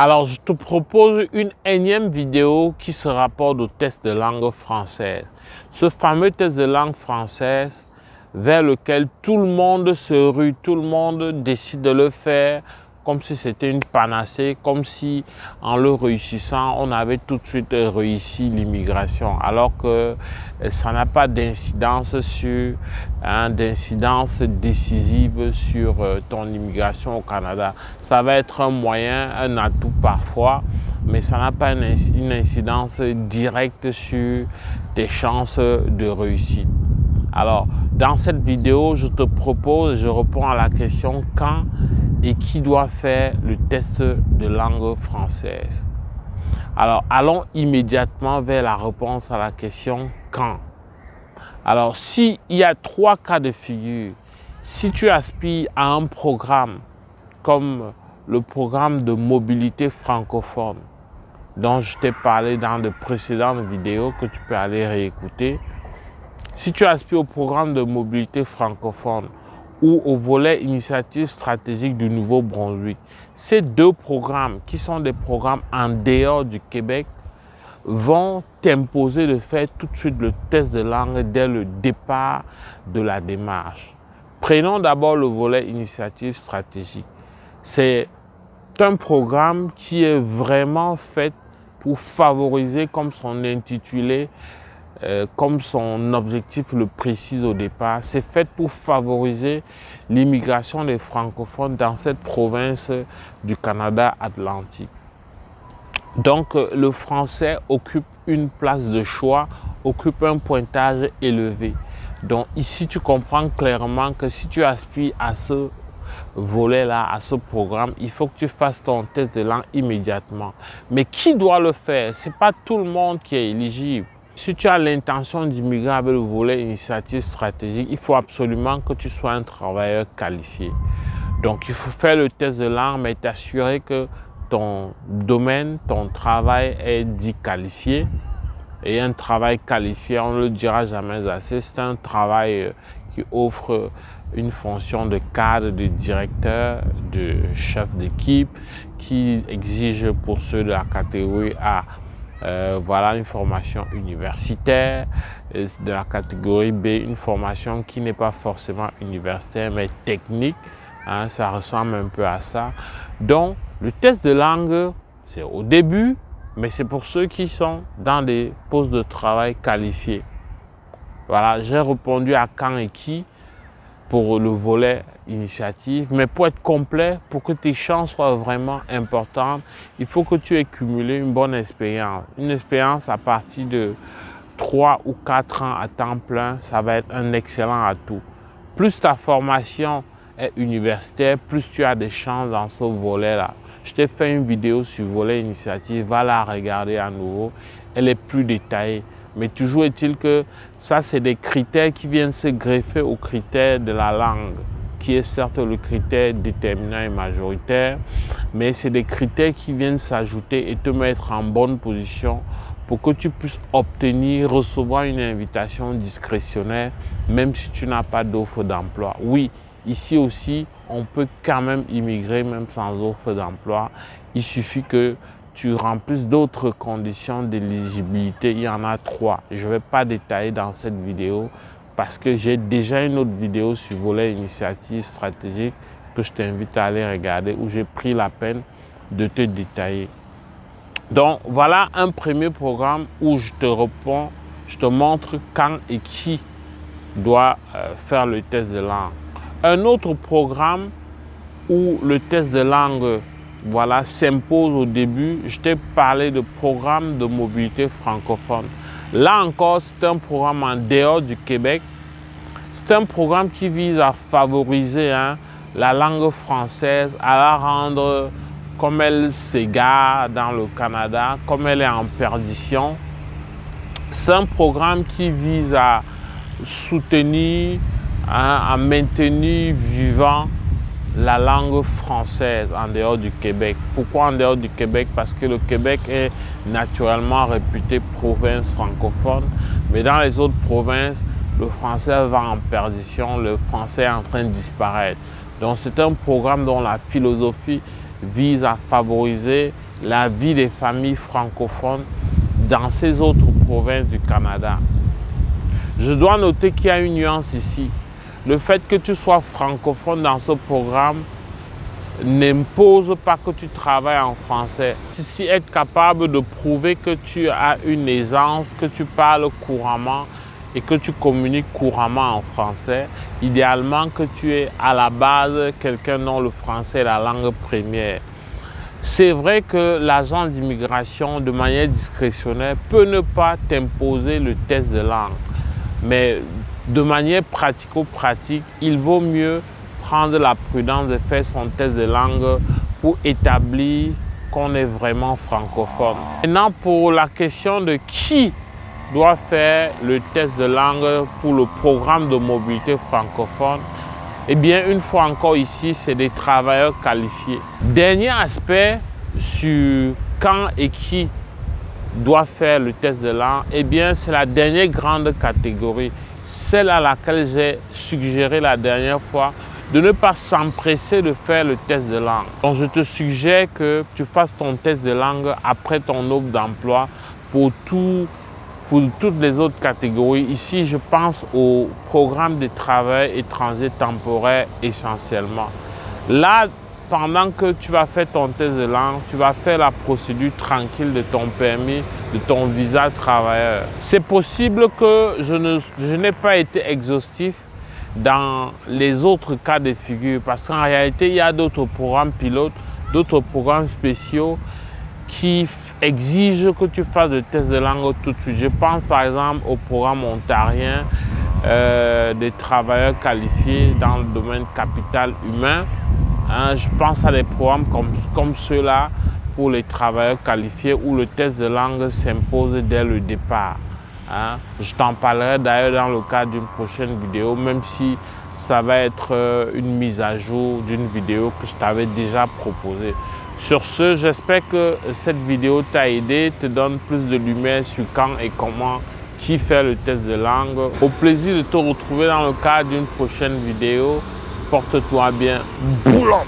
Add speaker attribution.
Speaker 1: Alors, je te propose une énième vidéo qui se rapporte au test de langue française. Ce fameux test de langue française vers lequel tout le monde se rue, tout le monde décide de le faire comme si c'était une panacée, comme si en le réussissant, on avait tout de suite réussi l'immigration, alors que ça n'a pas d'incidence d'incidence décisive sur ton immigration au Canada. Ça va être un moyen, un atout parfois, mais ça n'a pas une incidence directe sur tes chances de réussite. Alors, dans cette vidéo, je réponds à la question quand et qui doit faire le test de langue française. Alors, allons immédiatement vers la réponse à la question quand. Alors, s'il y a 3 cas de figure, si tu aspires à un programme comme le programme de mobilité francophone dont je t'ai parlé dans de précédentes vidéos que tu peux aller réécouter, si tu aspires au programme de mobilité francophone ou au volet initiative stratégique du Nouveau-Brunswick, ces deux programmes qui sont des programmes en dehors du Québec vont t'imposer de faire tout de suite le test de langue dès le départ de la démarche. Prenons d'abord le volet initiative stratégique. C'est un programme qui est vraiment fait pour favoriser, comme son intitulé, comme son objectif le précise au départ, c'est fait pour favoriser l'immigration des francophones dans cette province du Canada atlantique. Donc le français occupe une place de choix, occupe un pointage élevé. Donc ici tu comprends clairement que si tu aspires à ce volet-là, à ce programme, il faut que tu fasses ton test de langue immédiatement. Mais qui doit le faire? Ce n'est pas tout le monde qui est éligible. Si tu as l'intention d'immigrer avec le volet initiative stratégique, il faut absolument que tu sois un travailleur qualifié. Donc, il faut faire le test de langue, mais t'assurer que ton domaine, ton travail est dit qualifié. Et un travail qualifié, on ne le dira jamais assez, c'est un travail qui offre une fonction de cadre, de directeur, de chef d'équipe, qui exige pour ceux de la catégorie A voilà une formation universitaire, de la catégorie B une formation qui n'est pas forcément universitaire mais technique, hein, ça ressemble un peu à ça. Donc le test de langue c'est au début, mais c'est pour ceux qui sont dans des postes de travail qualifiés. Voilà, j'ai répondu à quand et qui pour le volet initiative, mais pour être complet, pour que tes chances soient vraiment importantes, il faut que tu aies cumulé une bonne expérience. Une expérience à partir de 3 ou 4 ans à temps plein, ça va être un excellent atout. Plus ta formation est universitaire, plus tu as des chances dans ce volet-là. Je t'ai fait une vidéo sur le volet initiative, va la regarder à nouveau, elle est plus détaillée. Mais toujours est-il que ça, c'est des critères qui viennent se greffer aux critères de la langue, qui est certes le critère déterminant et majoritaire, mais c'est des critères qui viennent s'ajouter et te mettre en bonne position pour que tu puisses recevoir une invitation discrétionnaire, même si tu n'as pas d'offre d'emploi. Oui, ici aussi, on peut quand même immigrer même sans offre d'emploi. Il suffit que tu remplisses d'autres conditions d'éligibilité. Il y en a 3. Je ne vais pas détailler dans cette vidéo parce que j'ai déjà une autre vidéo sur volet initiative stratégique que je t'invite à aller regarder où j'ai pris la peine de te détailler. Donc voilà un premier programme où je te réponds, je te montre quand et qui doit faire le test de langue. Un autre programme où le test de langue voilà, s'impose au début, je t'ai parlé de programme de mobilité francophone. Là encore, c'est un programme en dehors du Québec. C'est un programme qui vise à favoriser la langue française, à la rendre comme elle s'égare dans le Canada, comme elle est en perdition. C'est un programme qui vise à soutenir, à maintenir vivant la langue française en dehors du Québec. Pourquoi en dehors du Québec? Parce que le Québec est naturellement réputé province francophone, mais dans les autres provinces, le français va en perdition, le français est en train de disparaître. Donc c'est un programme dont la philosophie vise à favoriser la vie des familles francophones dans ces autres provinces du Canada. Je dois noter qu'il y a une nuance ici. Le fait que tu sois francophone dans ce programme n'impose pas que tu travailles en français. Si être capable de prouver que tu as une aisance, que tu parles couramment et que tu communiques couramment en français, idéalement que tu es à la base quelqu'un dont le français est la langue première. C'est vrai que l'agent d'immigration, de manière discrétionnaire, peut ne pas t'imposer le test de langue. Mais de manière pratico-pratique, il vaut mieux prendre la prudence de faire son test de langue pour établir qu'on est vraiment francophone. Maintenant, pour la question de qui doit faire le test de langue pour le programme de mobilité francophone, eh bien, une fois encore ici, c'est des travailleurs qualifiés. Dernier aspect sur quand et qui doit faire le test de langue, eh bien, c'est la dernière grande catégorie, celle à laquelle j'ai suggéré la dernière fois de ne pas s'empresser de faire le test de langue. Donc, je te suggère que tu fasses ton test de langue après ton offre d'emploi pour toutes les autres catégories. Ici, je pense au programme de travail étranger temporaire essentiellement. Là, pendant que tu vas faire ton test de langue, tu vas faire la procédure tranquille de ton permis, de ton visa travailleur. C'est possible que je n'ai pas été exhaustif dans les autres cas de figure parce qu'en réalité, il y a d'autres programmes pilotes, d'autres programmes spéciaux qui exigent que tu fasses le test de langue tout de suite. Je pense par exemple au programme ontarien des travailleurs qualifiés dans le domaine capital humain. Je pense à des programmes comme ceux-là pour les travailleurs qualifiés où le test de langue s'impose dès le départ. Je t'en parlerai d'ailleurs dans le cadre d'une prochaine vidéo, même si ça va être une mise à jour d'une vidéo que je t'avais déjà proposée. Sur ce, j'espère que cette vidéo t'a aidé, te donne plus de lumière sur quand et comment, qui fait le test de langue. Au plaisir de te retrouver dans le cadre d'une prochaine vidéo. Porte-toi bien. Boulot!